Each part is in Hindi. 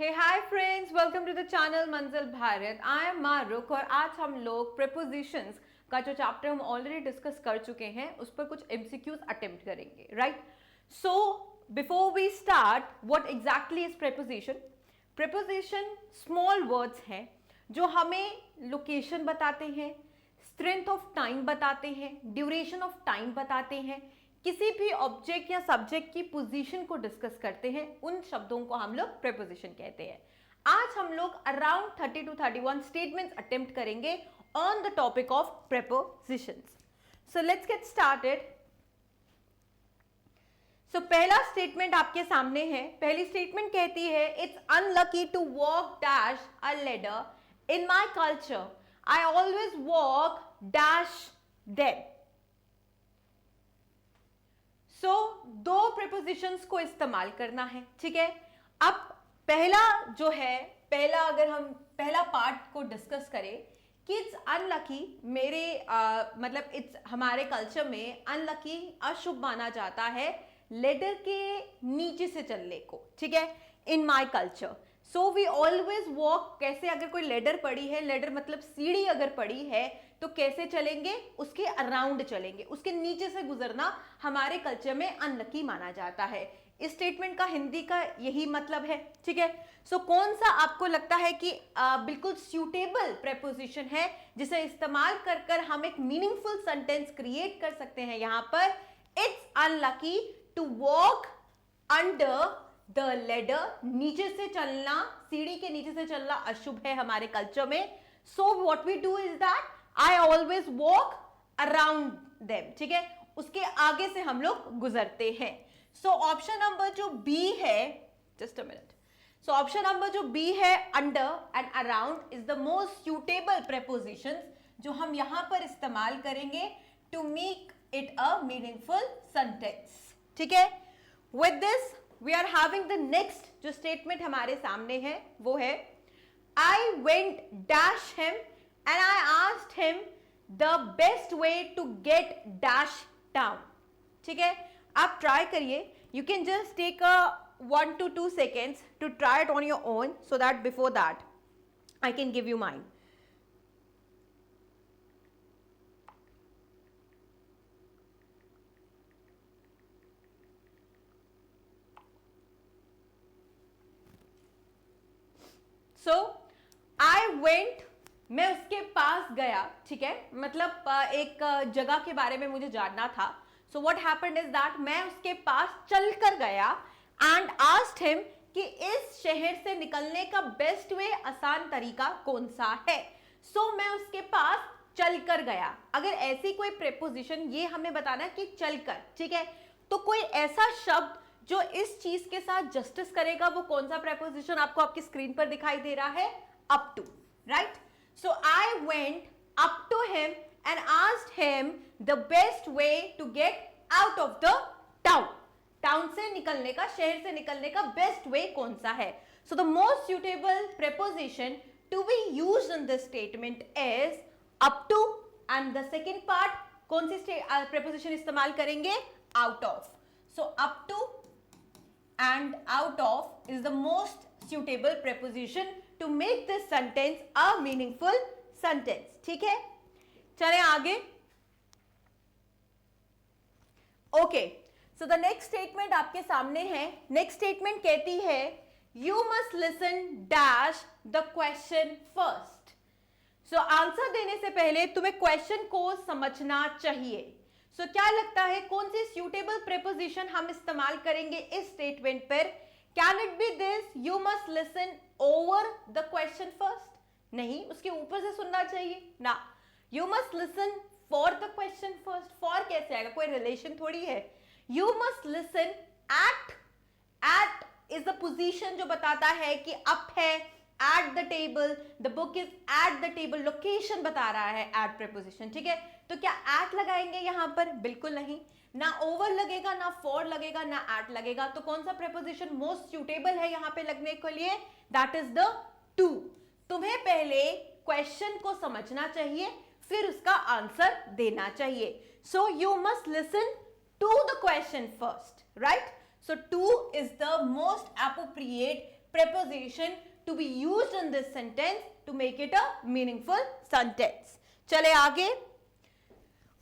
Hey hi friends, welcome to the channel Manzil Bharat. I am मारुक और आज हम लोग प्रीपोजिशंस का जो चैप्टर हम ऑलरेडी डिस्कस कर चुके हैं उस पर कुछ एमसीक्यूज अटेम्प्ट करेंगे, right? So before we start, what exactly is preposition? Preposition small words हैं जो हमें लोकेशन बताते हैं, स्ट्रेंथ ऑफ टाइम बताते हैं, ड्यूरेशन ऑफ टाइम बताते हैं, किसी भी ऑब्जेक्ट या सब्जेक्ट की पोजीशन को डिस्कस करते हैं। उन शब्दों को हम लोग प्रीपोजिशन कहते हैं। आज हम लोग अराउंड 30 to 31 स्टेटमेंट्स अटेम्प्ट करेंगे on the topic of prepositions. So let's get started. So पहला स्टेटमेंट आपके सामने है। पहली स्टेटमेंट कहती है, it's unlucky to walk dash a ladder in my culture, I always walk dash them. So दो प्रीपोजिशंस को इस्तेमाल करना है, ठीक है। अब पहला जो है, अगर हम पहला पार्ट को डिस्कस करें कि इट्स अनलकी, मतलब इट्स हमारे कल्चर में अनलकी अशुभ माना जाता है लेडर के नीचे से चलने को, ठीक है। In my culture so we always walk, कैसे? अगर कोई लेडर पड़ी है, लेडर मतलब सीढ़ी अगर पड़ी है तो कैसे चलेंगे? उसके अराउंड चलेंगे, उसके नीचे से गुजरना हमारे कल्चर में अनलकी माना जाता है। इस स्टेटमेंट का हिंदी का यही मतलब है, ठीक है। सो कौन सा आपको लगता है कि बिल्कुल सूटेबल प्रीपोजिशन है जिसे इस्तेमाल कर कर हम एक मीनिंगफुल सेंटेंस क्रिएट कर सकते हैं? यहां पर it's unlucky to walk under the ladder, नीचे से चलना, सीढ़ी के नीचे से चलना अशुभ है हमारे कल्चर में। So what we do is that I always walk around them, ठीक है, उसके आगे से हम लोग गुजरते हैं। सो ऑप्शन नंबर जो बी है, just a minute, so option number जो बी है, under and around, is the most suitable prepositions जो हम यहां पर इस्तेमाल करेंगे to make it a meaningful sentence, ठीक है। With this we are having the next जो स्टेटमेंट हमारे सामने है, वो है I went dash him and I asked him the best way to get dash town, ठीक है। आप ट्राई करिए, you can just take a 1 to 2 seconds to try it on your own so that before that I can give you mine. So I went, मैं उसके पास गया, ठीक है, मतलब एक जगह के बारे में मुझे जानना था। So what happened is that मैं उसके पास चलकर गया एंड आस्क्ड हिम कि इस शहर से निकलने का बेस्ट वे, आसान तरीका कौन सा है। सो मैं उसके पास चलकर गया। अगर ऐसी कोई प्रीपोजिशन, ये हमें बताना है कि चलकर, ठीक है, तो कोई ऐसा शब्द जो इस चीज के साथ जस्टिस करेगा, वो कौन सा प्रीपोजिशन आपको आपकी स्क्रीन पर दिखाई दे रहा है? Up to, right? So I went up to him and asked him the best way to get out of the town. Town से निकलने का, शहर से निकलने का बेस्ट वे कौन सा है? So the most suitable preposition to be used in this statement is up to, and the second part कौन सी प्रीपोजिशन इस्तेमाल करेंगे? Out of. So up to and out of is the most suitable preposition to make this sentence a meaningful sentence, ठीक है। चलें आगे। Okay, so the next statement आपके सामने है। नेक्स्ट स्टेटमेंट कहती है, you must listen dash the question first. So answer देने से पहले तुम्हें क्वेश्चन को समझना चाहिए। सो क्या लगता है कौन सी सूटेबल प्रीपोजिशन हम इस्तेमाल करेंगे इस स्टेटमेंट पर? Can it be this, you must listen over the question first? नहीं, उसके ऊपर से सुनना चाहिए ना। You must listen for the question first, for कैसे आएगा? कोई रिलेशन थोड़ी है। You must listen at is the position जो बताता है कि अप है, at the table, the book is at the table, location बता रहा है एट प्रीपोजिशन, ठीक है। तो क्या एट लगाएंगे यहां पर? बिल्कुल नहीं, ना ओवर लगेगा, ना फॉर लगेगा, ना एट लगेगा। तो कौन सा प्रीपोजिशन मोस्ट सूटेबल है यहां पे लगने के लिए? That is the two. तुम्हें पहले क्वेश्चन को समझना चाहिए, फिर उसका आंसर देना चाहिए। So you must listen to the question first, right? So 2 is the most appropriate preposition to be used in this sentence to make it a meaningful sentence. चले आगे.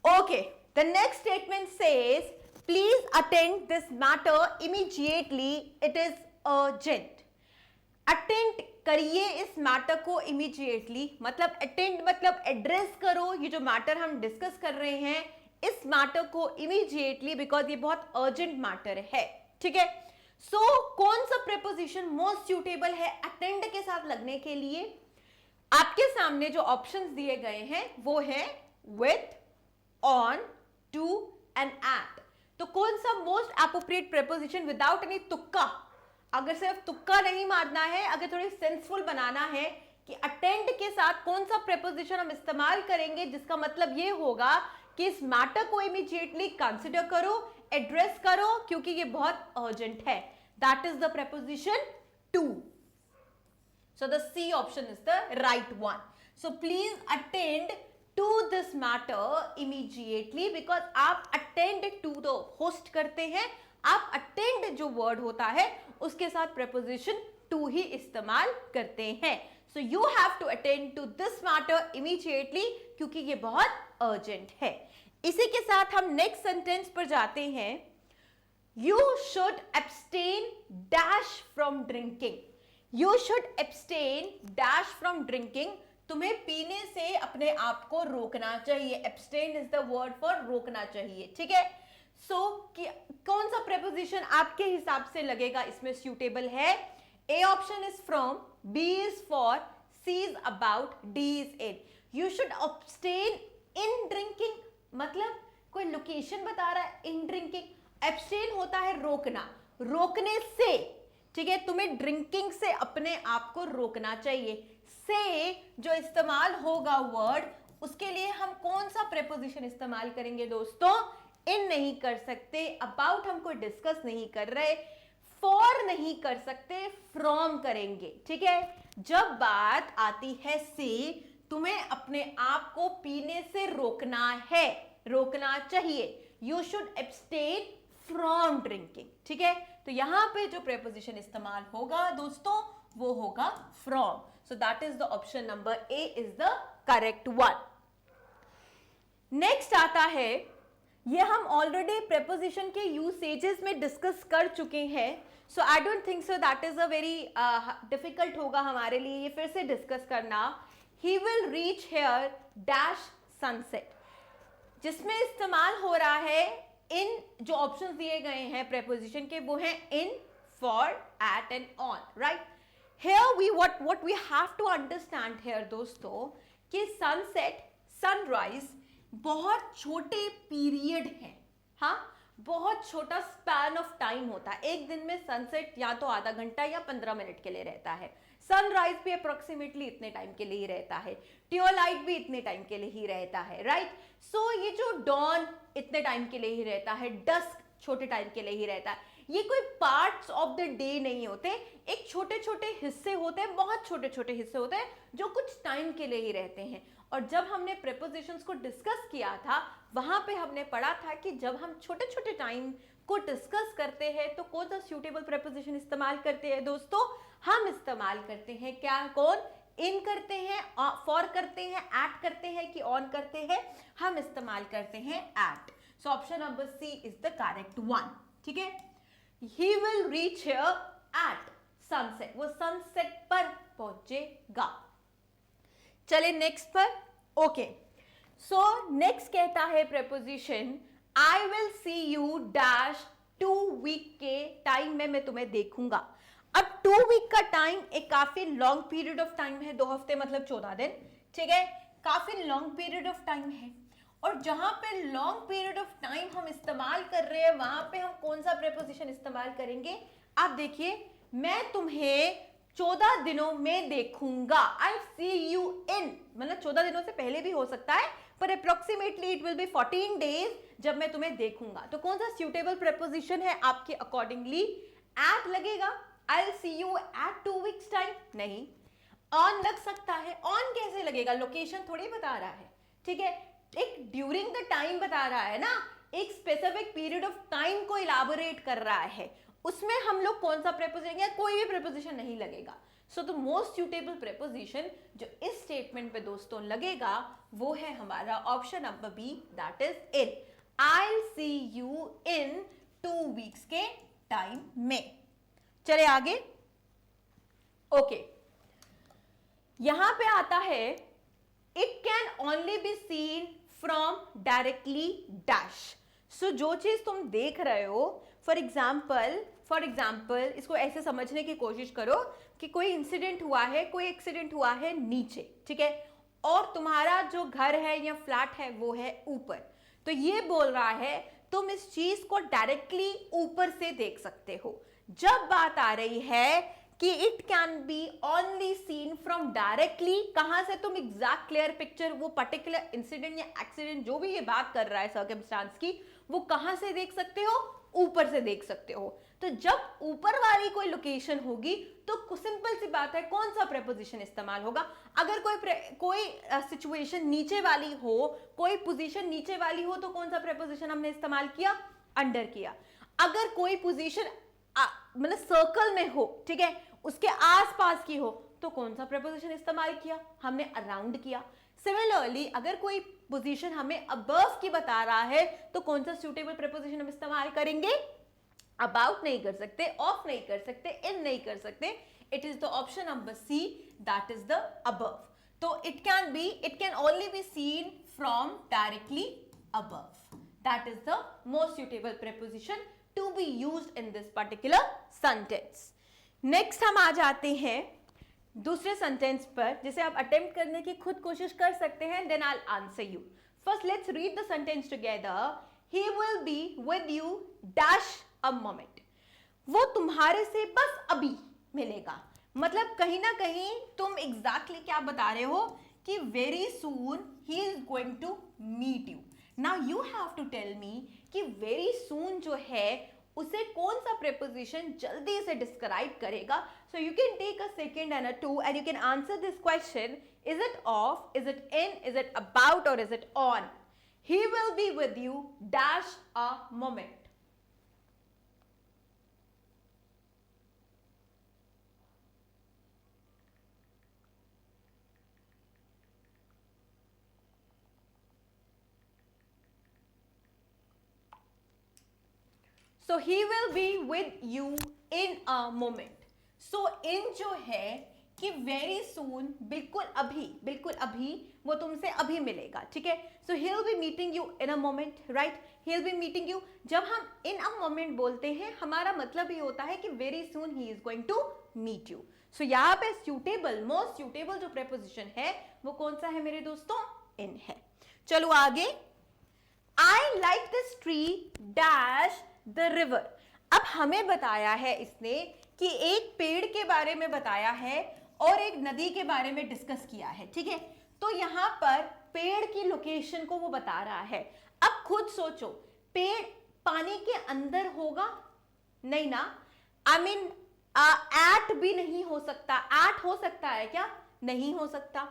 Okay, the next statement says, please attend this matter immediately, it is urgent. Attend करिए इस मैटर को immediately, मतलब attend मतलब एड्रेस करो ये जो मैटर हम डिस्कस कर रहे हैं इस मैटर को immediately, बिकॉज ये बहुत अर्जेंट मैटर है. ठीक है. सो कौन सा प्रेपोजिशन मोस्ट सूटेबल है अटेंड के साथ लगने के लिए? आपके सामने जो ऑप्शंस दिए गए हैं वो है with, on, to and at. तो कौन सा most appropriate preposition without any तुक्का, अगर सिर्फ तुक्का नहीं मारना है, अगर थोड़ी सेंसफुल बनाना है कि अटेंड के साथ कौन सा प्रेपोजिशन हम इस्तेमाल करेंगे जिसका मतलब ये होगा कि इस मैटर को इमीडिएटली कंसिडर करो, एड्रेस करो, क्योंकि ये बहुत अर्जेंट है. That is the preposition to. So the C option is the right one. So please attend to this matter immediately, because आप अटेंड टू द होस्ट करते हैं, आप अटेंड जो वर्ड होता है उसके साथ प्रेपोजिशन टू ही इस्तेमाल करते हैं. So you have to attend to this matter immediately, क्योंकि ये बहुत अर्जेंट है. इसी के साथ हम नेक्स्ट सेंटेंस पर जाते हैं. You should abstain dash from drinking. You should abstain dash from drinking. तुम्हें पीने से अपने आप को रोकना चाहिए. Abstain is the word for रोकना चाहिए. ठीक है. सो कौन सा प्रेपोजिशन आपके हिसाब से लगेगा इसमें सूटेबल है? A option is from, B is for, C is about, D is in. You should abstain in drinking, मतलब कोई लोकेशन बता रहा है. इन ड्रिंकिंग, एब्सटेन होता है रोकना, रोकने से. ठीक है. तुम्हें ड्रिंकिंग से अपने आप को रोकना चाहिए. से जो इस्तेमाल होगा वर्ड, उसके लिए हम कौन सा प्रेपोजिशन इस्तेमाल करेंगे दोस्तों? इन नहीं कर सकते, अबाउट हम कोई डिस्कस नहीं कर रहे, फॉर नहीं कर सकते, फ्रॉम करेंगे. ठीक है. जब बात आती है से, तुम्हें अपने आप को पीने से रोकना है, रोकना चाहिए. You should abstain from drinking. ठीक है. तो यहां पे जो प्रेपोजिशन इस्तेमाल होगा दोस्तों वो होगा from. So that is the option number A is the correct one. Next आता है, ये हम ऑलरेडी प्रेपोजिशन के यूसेजेस में डिस्कस कर चुके हैं. So I don't think so that is a very difficult होगा हमारे लिए ये फिर से डिस्कस करना. He will reach here dash sunset, जिसमें इस्तेमाल हो रहा है इन. जो ऑप्शंस दिए गए हैं प्रेपोजिशन के वो हैं in, for, at and on. Right. Here we what we have to understand here दोस्तों कि सनसेट, सनराइज बहुत छोटे पीरियड है. हाँ, बहुत छोटा स्पैन ऑफ टाइम होता है. एक दिन में सनसेट या तो आधा घंटा या 15 मिनट के लिए रहता है. सनराइज भी अप्रोक्सीमेटली इतने टाइम के लिए ही रहता है. ट्यूलाइट भी इतने टाइम के लिए ही रहता है. राइट. सो ये जो डॉन इतने टाइम के लिए ही रहता है, डस्क छोटे टाइम के लिए ही रहता है. ये कोई पार्ट्स ऑफ द डे नहीं होते, एक छोटे छोटे हिस्से होते हैं, बहुत छोटे छोटे हिस्से होते हैं जो कुछ टाइम के लिए ही रहते हैं. और जब हमने प्रेपोजिशंस को डिस्कस किया था वहां पे हमने पढ़ा था कि जब हम छोटे छोटे टाइम को डिस्कस करते हैं तो कौन सा सूटेबल प्रेपोजिशन इस्तेमाल करते हैं दोस्तों? हम इस्तेमाल करते हैं क्या? कौन? इन करते हैं, फॉर करते हैं, एट करते हैं कि ऑन करते हैं? हम इस्तेमाल करते हैं at. So option number C is the correct one. ठीक है. He will reach here at sunset, वो सनसेट पर पहुंचेगा. चले नेक्स्ट पर. ओके. सो नेक्स्ट कहता है preposition I will see you dash 2 week के टाइम में मैं तुम्हें देखूंगा. अब 2 वीक का टाइम एक काफी लॉन्ग पीरियड ऑफ टाइम है. 2 हफ्ते मतलब 14 दिन. ठीक है. काफी लॉन्ग पीरियड ऑफ टाइम है. और जहां पे लॉन्ग पीरियड ऑफ टाइम हम इस्तेमाल कर रहे हैं वहां पे हम कौन सा प्रेपोजिशन इस्तेमाल करेंगे? आप देखिए, मैं तुम्हें 14 दिनों में देखूंगा. आई सी यू इन, मतलब 14 दिनों से पहले भी हो सकता है, पर approximately it will be 14 days जब मैं तुम्हें देखूंगा. तो कौन सा सूटेबल प्रेपोजिशन है आपके अकॉर्डिंगली? एट लगेगा. आई see you eight 2 weeks time नहीं. ऑन लग सकता है. ऑन कैसे लगेगा? लोकेशन थोड़ी बता रहा है. ठीक है. एक ड्यूरिंग द टाइम बता रहा है ना, एक स्पेसिफिक पीरियड ऑफ टाइम को इलाबोरेट कर रहा है. उसमें हम लोग कौन सा प्रेपोजिशन या कोई भी प्रेपोजिशन नहीं लगेगा. So the most suitable preposition जो इस स्टेटमेंट पे दोस्तों लगेगा वो है हमारा option number B, that is in. I see you in 2 weeks के टाइम में. चले आगे. ओके, यहां पे आता है it can only be seen from directly dash. So जो चीज तुम देख रहे हो, फॉर एग्जाम्पल इसको ऐसे समझने की कोशिश करो कि कोई इंसिडेंट हुआ है, कोई एक्सीडेंट हुआ है नीचे, ठीक है, और तुम्हारा जो घर है या फ्लैट है वो है ऊपर. तो ये बोल रहा है तुम इस चीज को डायरेक्टली ऊपर से देख सकते हो. जब बात आ रही है कि it can be only seen from directly, कहां से तुम एग्जैक्ट क्लियर पिक्चर वो पर्टिकुलर इंसिडेंट या एक्सीडेंट जो भी ये बात कर रहा है सर्कमस्टांस की, वो कहां से देख सकते हो? ऊपर से देख सकते हो. तो जब ऊपर वाली कोई लोकेशन होगी तो सिंपल सी बात है कौन सा प्रेपोजिशन इस्तेमाल होगा. अगर कोई सिचुएशन नीचे वाली हो, कोई पोजीशन नीचे वाली हो तो कौन सा प्रेपोजिशन हमने इस्तेमाल किया? अंडर किया. अगर कोई पोजीशन मतलब सर्कल में हो, ठीक है, उसके आसपास की हो तो कौन सा प्रेपोजिशन इस्तेमाल किया? हमने अराउंड किया. सिमिलरली अगर कोई पोजीशन हमें अबव की बता रहा है तो कौन सा सूटेबल प्रेपोजिशन हम इस्तेमाल करेंगे? अबाउट नहीं कर सकते, ऑफ नहीं कर सकते, इन नहीं कर सकते. It is the option number C, that is the above. तो it can only be seen from directly above. That is the most suitable preposition to be used in this particular sentence. Next हम आ जाते हैं दूसरे सेंटेंस पर, जिसे आप अटेम्प्ट करने की खुद कोशिश कर सकते हैं. Then I will answer you. First let's read the sentence together. He will be with you dash a moment. वो तुम्हारे से बस अभी मिलेगा. मतलब कहीं ना कहीं तुम एग्जैक्टली क्या बता रहे हो कि very soon he is going to meet you. Now you have to tell me कि वेरी सून जो है उसे कौन सा प्रेपोजिशन जल्दी से डिस्क्राइब करेगा. So you can take a second and a two and you can answer this question. Is it of, is it in, is it about और is it on? He will be with you dash a moment. So he will be with you in a moment. So in जो है कि very soon, बिल्कुल अभी वो तुमसे अभी मिलेगा, ठीक है. So he'll be meeting you in a moment, right? He'll be meeting you. जब हम in a moment बोलते हैं हमारा मतलब ये होता है कि very soon he is going to meet you. So यहाँ पे suitable, most suitable जो preposition है वो कौन सा है मेरे दोस्तों? in है. चलो आगे. I like this tree dash the river. अब हमें बताया है इसने कि एक पेड़ के बारे में बताया है और एक नदी के बारे में डिस्कस किया है, ठीक है. तो यहां पर पेड़ की लोकेशन को वो बता रहा है. अब खुद सोचो, पेड़ पानी के अंदर होगा? नहीं ना. आई मीन एट भी नहीं हो सकता. एट हो सकता है क्या? नहीं हो सकता.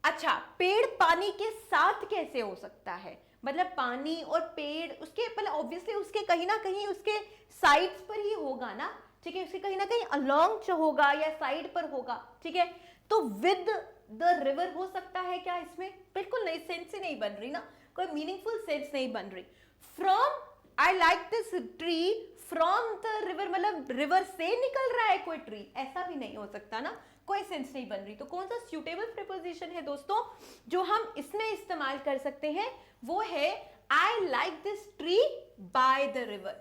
अच्छा, पेड़ पानी के साथ कैसे हो सकता है? मतलब पानी और पेड़ उसके मतलब ऑब्वियसली उसके कहीं ना कहीं उसके साइड्स पर ही होगा ना, ठीक है. उसके कहीं ना कहीं अलोंग होगा या साइड पर होगा, ठीक है. तो विद द रिवर हो सकता है क्या इसमें? बिल्कुल नहीं. सेंस ही नहीं बन रही ना, कोई मीनिंगफुल सेंस नहीं बन रही. From I like this tree from the river, मतलब रिवर से निकल रहा है कोई ट्री, ऐसा भी नहीं हो सकता ना, कोई सेंस नहीं बन रही. तो कौन सा सूटेबल प्रीपोजिशन है दोस्तों जो हम इसमें इस्तेमाल कर सकते हैं? वो है I like this tree by the river.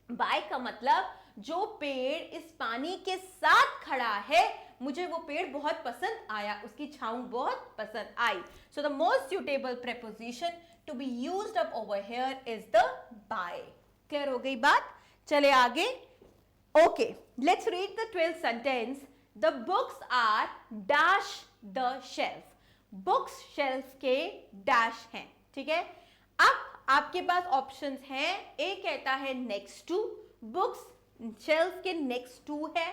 By का मतलब जो पेड़ इस पानी के साथ खड़ा है, मुझे वो पेड़ बहुत पसंद आया, उसकी छांव बहुत पसंद आई. So the most suitable preposition to be used up over here is the by. Clear हो गई बात? चले आगे. Okay, let's read the 12th sentence. The books are dash the shelf. Books shelf के dash हैं, ठीक है. अब आपके पास ऑप्शंस हैं. ए कहता है next to, books shelf के next to है.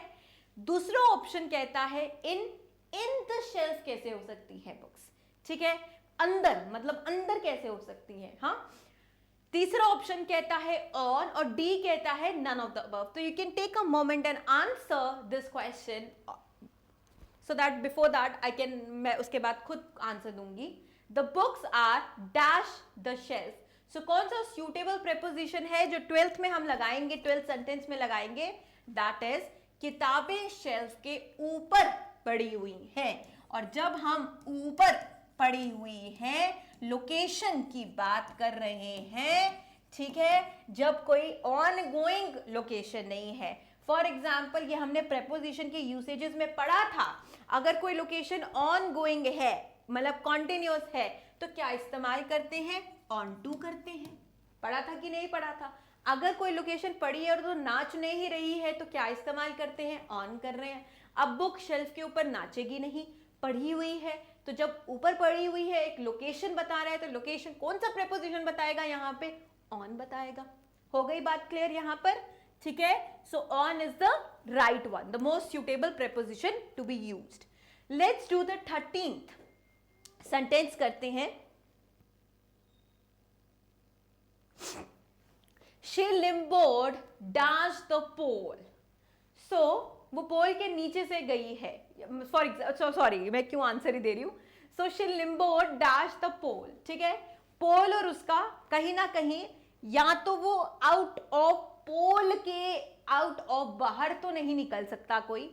दूसरा ऑप्शन कहता है in the shelf कैसे हो सकती है books, ठीक है. अंदर मतलब अंदर कैसे हो सकती है? हाँ, तीसरा ऑप्शन कहता है ऑन और डी कहता है नन ऑफ द अबव। तो you can take a moment and answer this question so that before that I can, मैं उसके बाद खुद आंसर दूंगी। The books are dash the shelf. So कौन सा सुटेबल प्रेपोजिशन है जो 12th में हम लगाएंगे, 12th सेंटेंस में लगाएंगे? दैट इज किताबें शेल्फ के ऊपर पड़ी हुई हैं। और जब हम ऊपर पड़ी हुई हैं, लोकेशन की बात कर रहे हैं, ठीक है, जब कोई ऑन गोइंग लोकेशन नहीं है। फॉर एग्जाम्पल ये हमने प्रेपोजिशन के यूसेजेस में पढ़ा था, अगर कोई लोकेशन ऑन गोइंग है मतलब कॉन्टिन्यूअस है तो क्या इस्तेमाल करते हैं? ऑन टू करते हैं। पढ़ा था कि नहीं पढ़ा था? अगर कोई लोकेशन पड़ी है और तो नाच नहीं रही है तो क्या इस्तेमाल करते हैं? ऑन कर रहे हैं। अब बुक शेल्फ के ऊपर नाचेगी नहीं, पड़ी हुई है, तो जब ऊपर पड़ी हुई है एक लोकेशन बता रहा है तो लोकेशन कौन सा प्रेपोजिशन बताएगा? यहाँ पे ऑन बताएगा। हो गई बात क्लियर यहाँ पर? ठीक है, so on is the right one, the most suitable preposition to be used. Let's do the 13th sentence करते हैं। She limbered dash the pole. So वो पोल के नीचे से गई है। सॉरी मैं क्यों आंसर ही दे रही हूँ। So she limbered dash the pole. ठीक है, पोल और उसका कहीं ना कहीं, या तो वो आउट ऑफ पोल के आउट ऑफ बाहर तो नहीं निकल सकता कोई,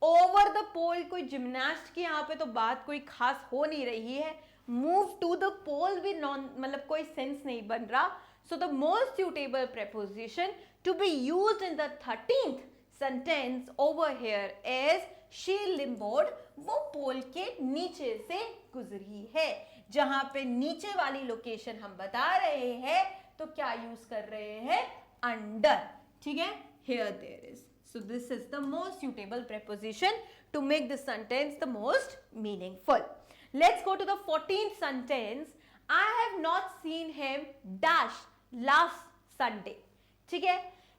ओवर द पोल कोई जिम्नास्ट की यहाँ पे तो बात कोई खास हो नहीं रही है, मूव टू द पोल भी नॉन मतलब कोई सेंस नहीं बन रहा। So the most suitable preposition to be used in the 13th sentence over here is she limbered, वो पोल के नीचे से गुजरी है। जहां पे नीचे वाली लोकेशन हम बता रहे हैं तो क्या यूज कर रहे हैं? अंडर। ठीक है, here there is. So this is the most suitable preposition to make the sentence the most meaningful. Let's go to the 14th sentence. I have not seen him dash last Sunday. ठीक है,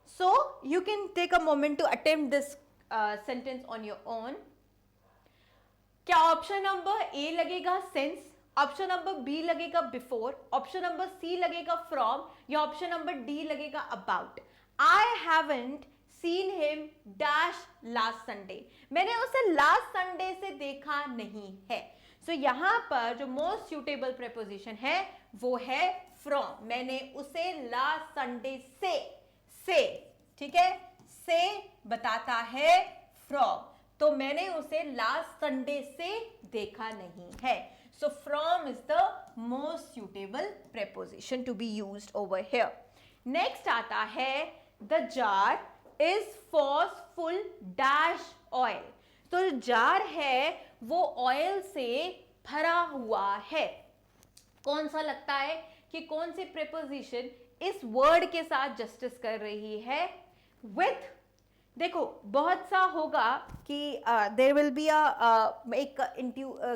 so you can take a moment to attempt this sentence on your own. क्या ऑप्शन नंबर ए लगेगा सेंस, ऑप्शन नंबर बी लगेगा बिफोर, ऑप्शन नंबर सी लगेगा फ्रॉम, या ऑप्शन नंबर डी लगेगा about? I haven't seen him dash last Sunday, मैंने उसे लास्ट संडे से देखा नहीं है। सो यहां पर जो मोस्ट सुटेबल प्रेपोजिशन है वो है फ्रॉम। मैंने उसे लास्ट संडे से, ठीक है, से बताता है फ्रॉम, तो मैंने उसे लास्ट संडे से देखा नहीं है। So from is the most suitable preposition to be used over here. Next आता है the jar is forceful dash oil. तो जार है वो ऑयल से भरा हुआ है। कौन सा लगता है कि कौन सी प्रेपोजिशन इस वर्ड के साथ जस्टिस कर रही है? विथ। देखो बहुत सा होगा कि देयर विल बी एक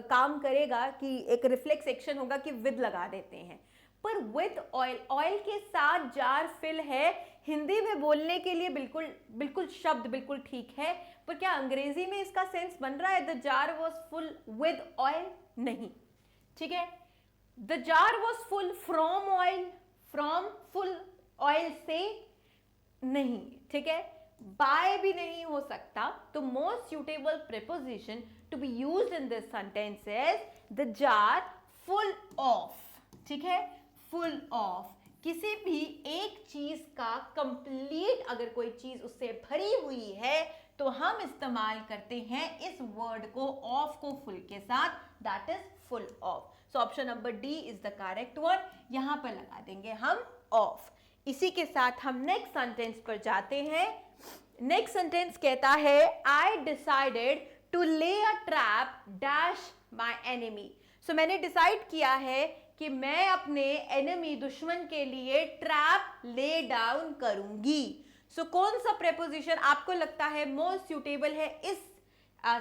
काम करेगा कि एक रिफ्लेक्स एक्शन होगा कि विद लगा देते हैं, पर विद ऑयल, ऑयल के साथ जार फिल है। हिंदी में बोलने के लिए बिल्कुल शब्द बिल्कुल ठीक है, पर क्या अंग्रेजी में इसका सेंस बन रहा है the jar was full with oil? नहीं। ठीक है, the jar was full from oil, from full oil से नहीं। ठीक है, बाय भी नहीं हो सकता। तो most suitable preposition to be used in this sentence is the jar full of. ठीक है, फुल ऑफ, किसी भी एक चीज का कंप्लीट अगर कोई चीज उससे भरी हुई है तो हम इस्तेमाल करते हैं इस वर्ड को ऑफ को फुल के साथ, that is full of. So option number D is the correct one. यहां पर लगा देंगे हम ऑफ। इसी के साथ हम नेक्स्ट सेंटेंस पर जाते हैं। नेक्स्ट सेंटेंस कहता है आई decided to lay a trap dash my enemy. So मैंने डिसाइड किया है कि मैं अपने एनिमी दुश्मन के लिए ट्रैप ले डाउन करूंगी। सो कौन सा प्रेपोजिशन आपको लगता है मोस्ट सुटेबल है इस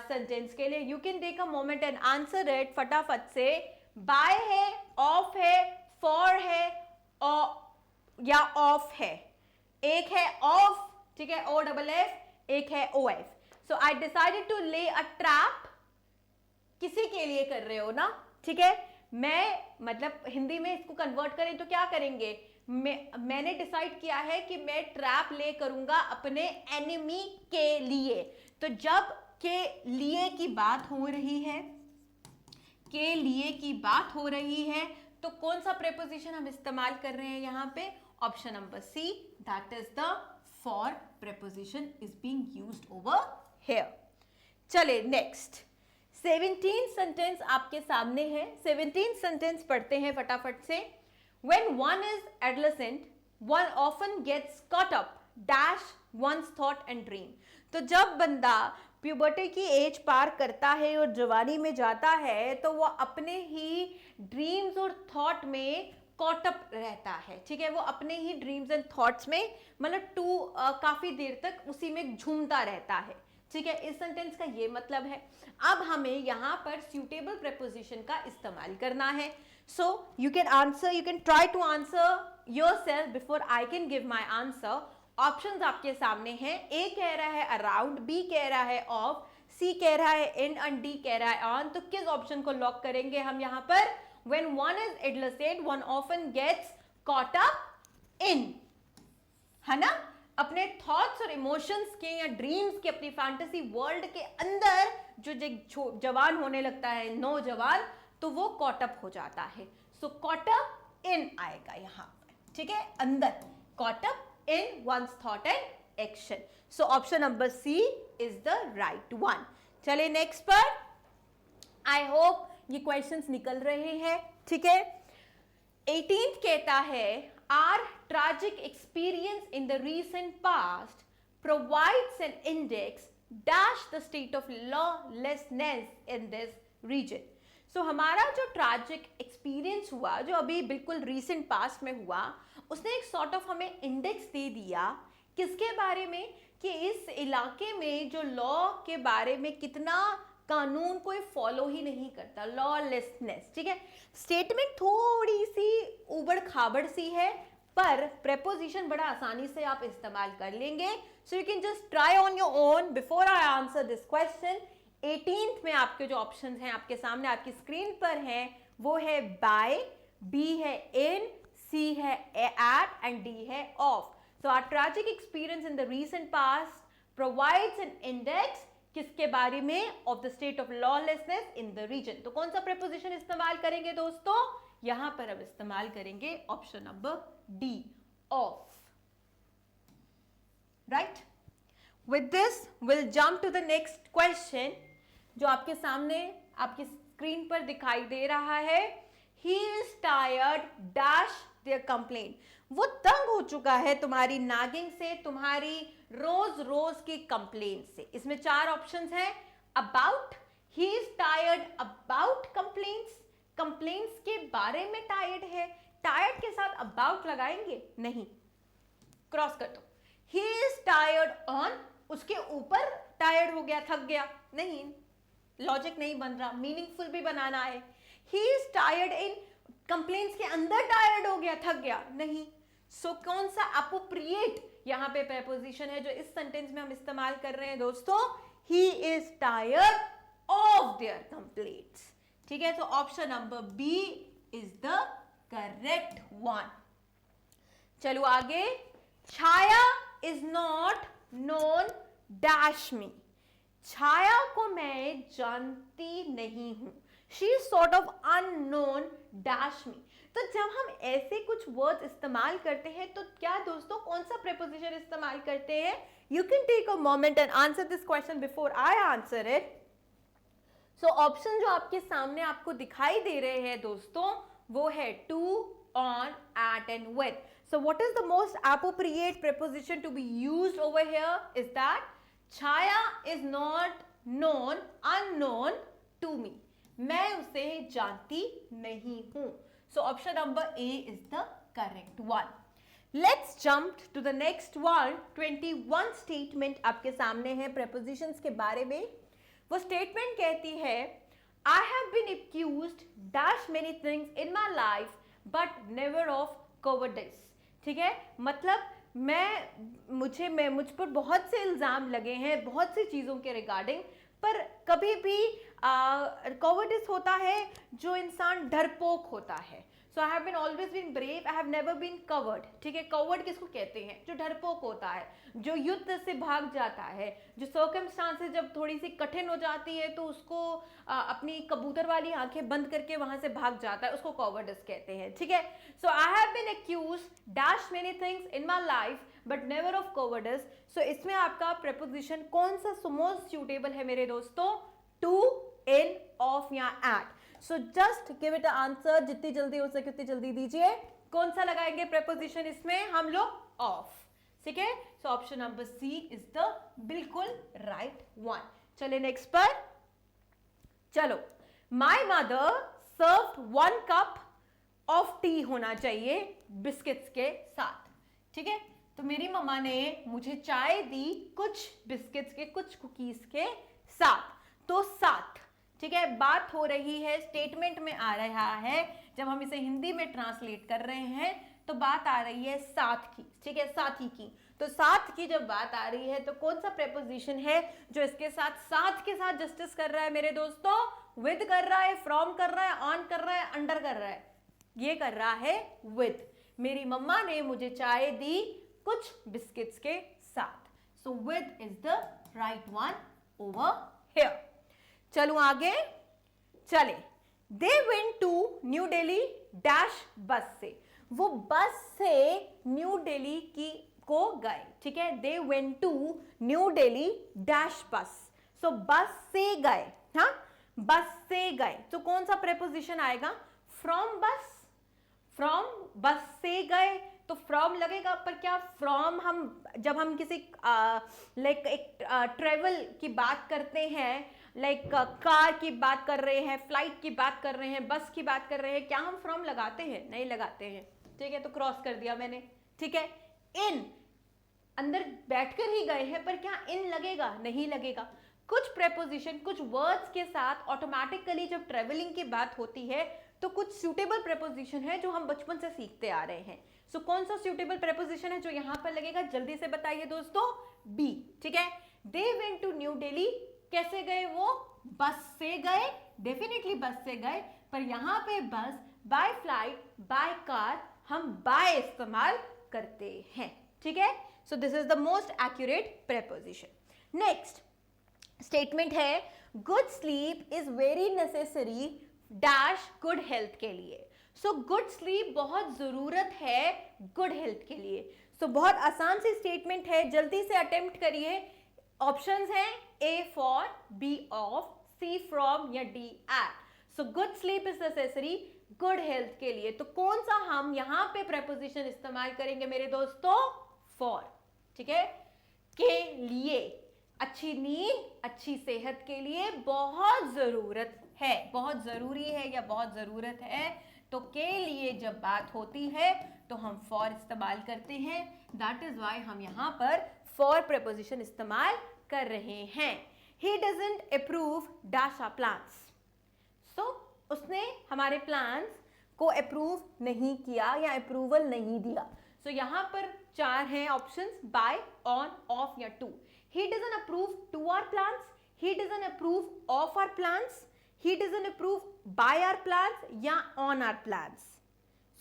सेंटेंस के लिए? You can take a moment and answer it फटाफट से। बाय है, ऑफ है, फॉर है या ऑफ है? एक है ऑफ, ठीक है, ओ डबल एफ, एक है O F. So I decided to lay a trap, किसी के लिए कर रहे हो ना? ठीक है, मैं मतलब हिंदी में इसको कन्वर्ट करें तो क्या करेंगे? मैंने डिसाइड किया है कि मैं ट्रैप ले करूंगा अपने एनिमी के लिए। तो जब के लिए की बात हो रही है, के लिए की बात हो रही है, तो कौन सा प्रेपोजिशन हम इस्तेमाल कर रहे हैं यहां पे? Option number C, that is the for preposition is being used over here. चले नेक्स्ट 17 सेंटेंस आपके सामने है। 17 सेंटेंस पढ़ते हैं फटाफट से। When one is adolescent, one often gets caught up dash one's thought and dream। तो जब बंदा प्यूबर्टी की एज पार करता है और जवानी में जाता है तो वो अपने ही ड्रीम्स और थॉट में कॉट अप रहता है, ठीक है। वो अपने ही ड्रीम्स एंड थॉट्स में मतलब काफी देर तक उसी में झूमता रहता है, ठीक है। इस सेंटेंस का ये मतलब है। अब हमें यहाँ पर suitable preposition का इस्तेमाल करना है। So you can answer, you can try to answer yourself before I can give my answer। Options आपके सामने हैं। A कह रहा है अराउंड, B कह रहा है ऑफ, C कह रहा है इन और D कह रहा है ऑन। तो किस ऑप्शन को लॉक करेंगे हम यहाँ पर? When one is adolescent, one often gets caught up in, है ना, अपने थॉट्स और इमोशंस के या ड्रीम्स के, अपनी फैंटेसी वर्ल्ड के अंदर जो जवान होने लगता है, नौजवान, तो वो कॉट अप हो जाता है। सो कॉट अप इन आएगा यहाँ पर, ठीक है, अंदर, caught up in one's thought and action. So option number C is the right one. चलिए नेक्स्ट पर। आई होप ये क्वेश्चंस निकल रहे हैं, ठीक है। 18th कहता है our tragic experience in the recent past provides an index dash the state of lawlessness in this region। So हमारा जो ट्रैजिक एक्सपीरियंस हुआ, जो अभी बिल्कुल रीसेंट पास्ट में हुआ, उसने एक सॉर्ट ऑफ हमें इंडेक्स दे दिया किसके बारे में, कि इस इलाके में जो लॉ के बारे में कितना कानून कोई फॉलो ही नहीं करता, लॉलेसनेस, ठीक है। स्टेटमेंट थोड़ी सी उबड़ खाबड़ सी है, पर प्रेपोजिशन बड़ा आसानी से आप इस्तेमाल कर लेंगे। सो you can just try on your own before I answer this question. 18th में आपके जो ऑप्शंस हैं आपके सामने आपकी स्क्रीन पर हैं, वो है बाय, बी है इन, सी है एट एंड डी है of. So our tragic experience in the recent past provides an index किसके बारे में? Of the state of lawlessness in the region. तो कौन सा प्रेपोजिशन इस्तेमाल करेंगे दोस्तों? यहां पर अब इस्तेमाल करेंगे option number D, of, right. With this will jump to the next question जो आपके सामने आपकी स्क्रीन पर दिखाई दे रहा है। ही is tired dash there complaint. वो तंग हो चुका है तुम्हारी नागिंग से, तुम्हारी रोज रोज की कंप्लेंट से। इसमें 4 ऑप्शंस हैं। About, he is tired about complaints, complaints के बारे में टायर्ड है। टायर्ड के साथ अबाउट लगाएंगे? नहीं, क्रॉस कर दो। ही इज टायर्ड ऑन, उसके ऊपर टायर्ड हो गया, थक गया? नहीं, लॉजिक नहीं बन रहा, मीनिंगफुल भी बनाना है। ही इज टायर्ड इन, कंप्लेंट्स के अंदर टायर्ड हो गया, थक गया? नहीं। सो कौन सा अप्रोप्रिएट यहां पे प्रेपोजिशन है जो इस सेंटेंस में हम इस्तेमाल कर रहे हैं दोस्तों? He is tired of their complaints, ठीक है। तो option number B is the correct one. चलो आगे। Chhaya is not known dash me. Chhaya को मैं जानती नहीं हूं। She is sort of unknown dash me. तो जब हम ऐसे कुछ वर्ड्स इस्तेमाल करते हैं तो क्या दोस्तों कौन सा प्रेपोजिशन इस्तेमाल करते हैं? You can take a moment and answer this question before I answer it. So option जो आपके सामने आपको दिखाई दे रहे हैं दोस्तों, वो है to, on, at and with. So what is the most appropriate preposition to be used over here is that Chaya is not known, unknown to me. मैं उसे जानती नहीं हूं। So option number A is the correct one. Let's jump to the next one. 21 statement आपके सामने है prepositions के बारे में। वो statement कहती है I have been accused dash many things in my life but never of cowardice. ठीक है, मतलब मुझ पर बहुत से इल्जाम लगे हैं बहुत सी चीजों के रिगार्डिंग, पर कभी भी कॉवर्डिस होता है जो इंसान डरपोक होता है। So so I have been always been brave, I have never been coward, ठीक है। कवर्ड किसको कहते हैं? जो डरपोक होता है, जो युद्ध से भाग जाता है, जो सर्कमस्टांसेस जब थोड़ी सी कठिन हो जाती है तो उसको अपनी कबूतर वाली आंखें बंद करके वहां से भाग जाता है, उसको कवर्डिस कहते हैं, ठीक है। So I have been accused dash many things in my life but never of cowardice. सो इसमें आपका प्रेपोजिशन कौन सा मोस्ट सूटेबल है मेरे दोस्तों? टू, इन, ऑफ या at. So just give it answer, जितनी जल्दी हो सके उतनी जल्दी दीजिए। कौन सा लगाएंगे प्रेपोजिशन इसमें हम लोग? ऑफ, ठीक है। So option number C is the बिल्कुल राइट वन। चले नेक्स्ट पर। चलो, my mother serve 1 cup of tea होना चाहिए बिस्किट्स के साथ, ठीक है। तो मेरी मम्मा ने मुझे चाय दी कुछ बिस्किट्स के, कुछ कुकीज के साथ। तो साथ, ठीक है, बात हो रही है, स्टेटमेंट में आ रहा है, जब हम इसे हिंदी में ट्रांसलेट कर रहे हैं तो बात आ रही है साथ की, ठीक है, साथी की। तो साथ की जब बात आ रही है तो कौन सा प्रेपोजिशन है जो इसके साथ के साथ जस्टिस कर रहा है मेरे दोस्तों? विद कर रहा है, फ्रॉम कर रहा है, ऑन कर रहा है, अंडर कर रहा है? ये कर रहा है विद। मेरी मम्मा ने मुझे चाय दी कुछ बिस्किट्स के साथ। So with is the right one over here. चलो आगे चले। They went to New Delhi dash bus से, वो बस से न्यू दिल्ली की को गए, ठीक है। They went to New Delhi dash bus. So बस से गए, हाँ, बस से गए। तो कौन सा प्रेपोजिशन आएगा? फ्रॉम बस, फ्रॉम बस से गए तो फ्रॉम लगेगा, पर क्या फ्रॉम हम जब हम किसी लाइक एक ट्रेवल की बात करते हैं, लाइक कार की बात कर रहे हैं, फ्लाइट की बात कर रहे हैं, बस की बात कर रहे हैं, क्या हम फ्रॉम लगाते हैं? नहीं लगाते हैं, ठीक है। तो क्रॉस कर दिया मैंने, ठीक है। इन, अंदर बैठकर ही गए हैं, पर क्या इन लगेगा? नहीं लगेगा। कुछ प्रेपोजिशन, कुछ वर्ड्स के साथ ऑटोमेटिकली जब ट्रेवलिंग की बात होती है तो कुछ सूटेबल प्रेपोजिशन है जो हम बचपन से सीखते आ रहे हैं। सो कौन सा सूटेबल प्रेपोजिशन है जो यहां पर लगेगा? जल्दी से बताइए दोस्तों। बी, ठीक है। They went to New Delhi, कैसे गए वो? बस से गए, डेफिनेटली बस से गए, पर यहां पे bus, by flight, by car, हम बाय इस्तेमाल करते हैं, ठीक है। So this is the most accurate preposition. Next statement है, good sleep is very necessary dash good health के लिए। सो गुड स्लीप बहुत जरूरत है गुड हेल्थ के लिए। सो बहुत आसान सी स्टेटमेंट है, जल्दी से अटेम्प्ट करिए। ऑप्शंस हैं A for, B of, C from या D at. So good sleep is necessary good health के लिए। तो कौन सा हम यहां पे प्रेपोजिशन इस्तेमाल करेंगे मेरे दोस्तों? फॉर, ठीक है, के लिए। अच्छी नींद, अच्छी सेहत के लिए बहुत जरूरत है, बहुत जरूरी है या बहुत जरूरत है, तो के लिए जब बात होती है तो हम फॉर इस्तेमाल करते हैं। दैट इज वाई हम यहां पर फॉर प्रेपोजिशन इस्तेमाल कर रहे हैं। He doesn't approve dash our plans. So उसने हमारे प्लान्स को अप्रूव नहीं किया या अप्रूवल नहीं दिया। सो यहां पर 4 हैं ऑप्शंस, बाय, ऑन, ऑफ या to. He doesn't approve to our plans, he doesn't approve of our plans, he doesn't approve by our plans या on our plans.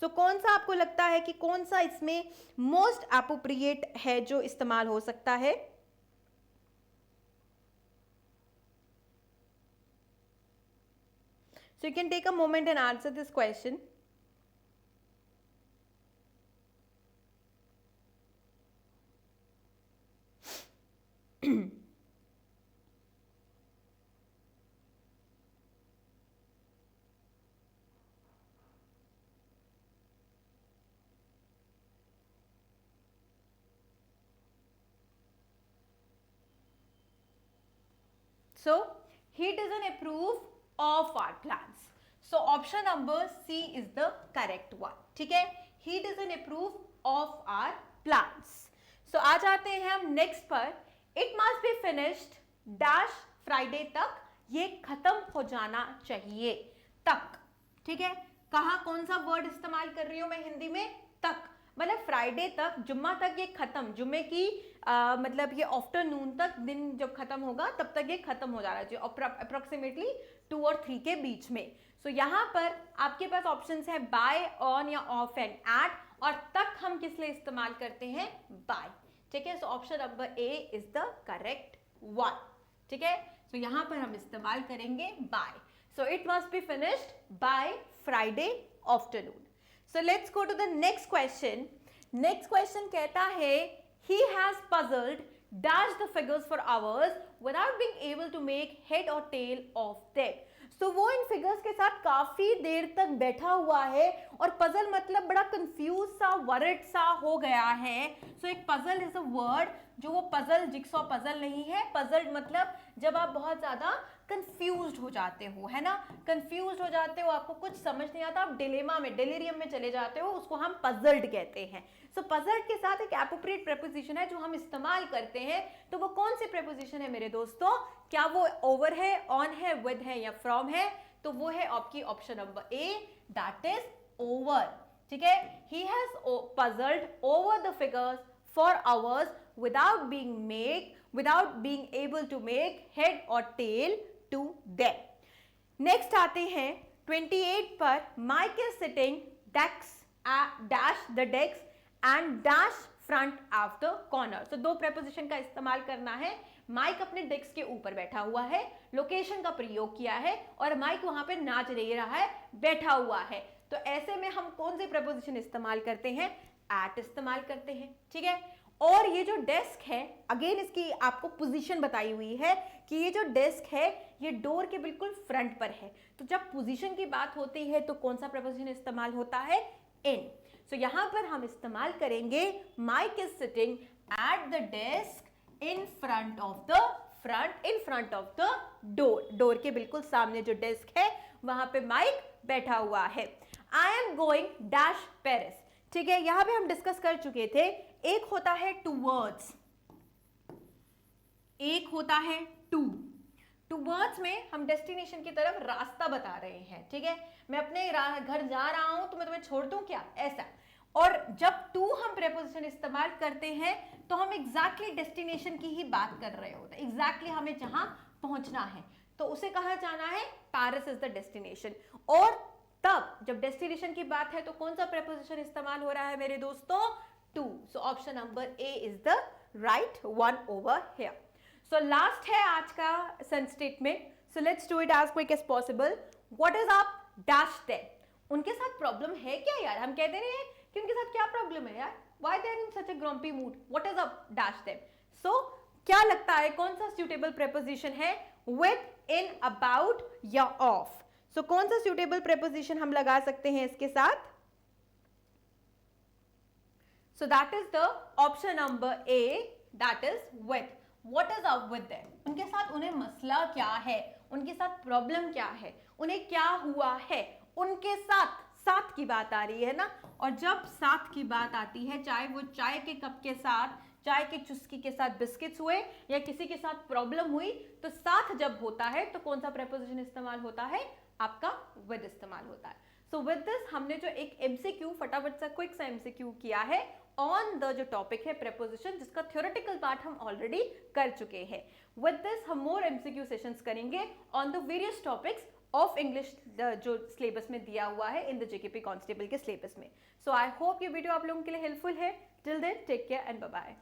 So कौन सा आपको लगता है कि कौन सा इसमें most appropriate है जो इस्तेमाल हो सकता है? So you can take a moment and answer this question. So he doesn't approve of our plans. So option number C is the correct one. ठीक है, he doesn't approve of our plans. So आ जाते हैं हम next पर. It must be finished dash Friday तक, ये खत्म हो जाना चाहिए, तक, ठीक है। कहा कौन सा वर्ड इस्तेमाल कर रही हूं मैं हिंदी में? तक, मतलब फ्राइडे तक, जुम्मा तक ये खत्म, जुम्मे की मतलब ये आफ्टरनून तक, दिन जब खत्म होगा तब तक ये खत्म हो जाना चाहिए, अप्रोक्सीमेटली 2 और 3 के बीच में। सो यहाँ पर आपके पास ऑप्शंस है बाय, ऑन या ऑफ एंड एट, और तक हम किस लिए इस्तेमाल करते हैं? बाय। ठीक है, so option number A is the correct one. ठीक है, सो यहाँ पर हम इस्तेमाल करेंगे by. So it must be finished by Friday afternoon. So let's go to the next question. Next question कहता है he has puzzled dash the figures for hours without being able to make head or tail of them. So वो इन फिगर्स के साथ काफी देर तक बैठा हुआ है, और पजल मतलब बड़ा कंफ्यूज सा, वरिड सा हो गया है। सो एक पजल इज अ वर्ड, जो वो पजल जिक्सॉ पजल नहीं है। पजल मतलब जब आप बहुत ज्यादा कंफ्यूज्ड हो जाते हो, है ना, कंफ्यूज्ड हो जाते हो, आपको कुछ समझ नहीं आता, आप डिलेमा में, डिलीरियम में चले जाते हो, उसको हम पजल्ड कहते हैं। सो पजल्ड के साथ एक एप्रोप्रिएट प्रेपोजिशन है जो हम इस्तेमाल करते हैं। तो वो कौन सी प्रेपोजिशन है मेरे दोस्तों? क्या वो ओवर है, ऑन है, विद है या फ्रॉम है? तो वो है आपकी option number A, that is over. ठीक है, he has puzzled over the figures for hours without being able to make head or tail to them. Next आते हैं 28 पर, Mike is sitting dash the desk and dash front of the corner. So दो preposition का इस्तेमाल करना है। माइक अपने डेस्क के ऊपर बैठा हुआ है, लोकेशन का प्रयोग किया है, और माइक वहां पे नाच नहीं रहा है, बैठा हुआ है। तो ऐसे में हम कौन से preposition इस्तेमाल करते हैं? एट इस्तेमाल करते हैं। ठीक है, और ये जो डेस्क है, अगेन इसकी आपको पोजीशन बताई हुई है कि ये जो डेस्क है ये डोर के बिल्कुल फ्रंट पर है। तो जब पोजीशन की बात होती है तो कौन सा प्रपोजिशन इस्तेमाल होता है? इन। सो यहां पर हम इस्तेमाल करेंगे Mike is sitting at the desk in front of the door. Door के बिल्कुल सामने जो डेस्क है वहां पे माइक बैठा हुआ है। I am going dash Paris. ठीक है, यहां पे हम डिस्कस कर चुके थे, एक होता है टूवर्ड्स, एक होता है टूवर्ड्स में हम डेस्टिनेशन की तरफ रास्ता बता रहे हैं। ठीक है, मैं अपने घर जा रहा हूं तो मैं तुम्हें छोड़ दूं क्या, ऐसा। और जब टू हम प्रेपोजिशन इस्तेमाल करते हैं तो हम एग्जैक्टली डेस्टिनेशन की ही बात कर रहे होते हैं, एग्जैक्टली हमें जहां पहुंचना है, तो उसे कहा जाना है पेरिस इज द डेस्टिनेशन। और तब जब डेस्टिनेशन की बात है तो कौन सा प्रेपोजिशन इस्तेमाल हो रहा है मेरे दोस्तों? To. So option number A is the right one over here. So last है आज का sense statement. So let's do it as quick as possible. What is up dash them. उनके साथ प्रॉब्लम है क्या यार? हम कहते नहीं है कि उनके साथ क्या प्रॉब्लम है यार, why they are in such a grumpy mood, what is up dash them. So क्या लगता है कौन सा सुटेबल प्रेपोजिशन है? विद, इन, अबाउट या ऑफ। सो कौन सा सुटेबल प्रेपोजिशन हम लगा सकते हैं इसके साथ? So that is the option number A, that is with. What is up with them? उनके साथ उन्हें मसला क्या है, उनके साथ प्रॉब्लम क्या है, उन्हें क्या हुआ है, उनके साथ साथ की बात आ रही है ना। और जब साथ की बात आती है, चाहे वो चाय के कप के साथ, चाय के चुस्की के साथ बिस्किट्स हुए या किसी के साथ प्रॉब्लम हुई, तो साथ जब होता है तो कौन सा प्रेपोजिशन इस्तेमाल होता है? आपका विद इस्तेमाल होता है। सो विद दिस हमने जो एक एमसीक्यू, फटाफट सा क्विक सा एमसीक्यू किया है ऑन द जो टॉपिक है प्रेपोजिशन, जिसका थ्योरेटिकल पार्ट हम ऑलरेडी कर चुके हैं। विद दिस हम मोर एमसीक्यू सेशंस करेंगे on the various topics of English जो सिलेबस में दिया हुआ है इन द जेकेपी कांस्टेबल के सिलेबस में। सो आई होप ये वीडियो आप लोगों के लिए हेल्पफुल है। Till then take care and bye bye.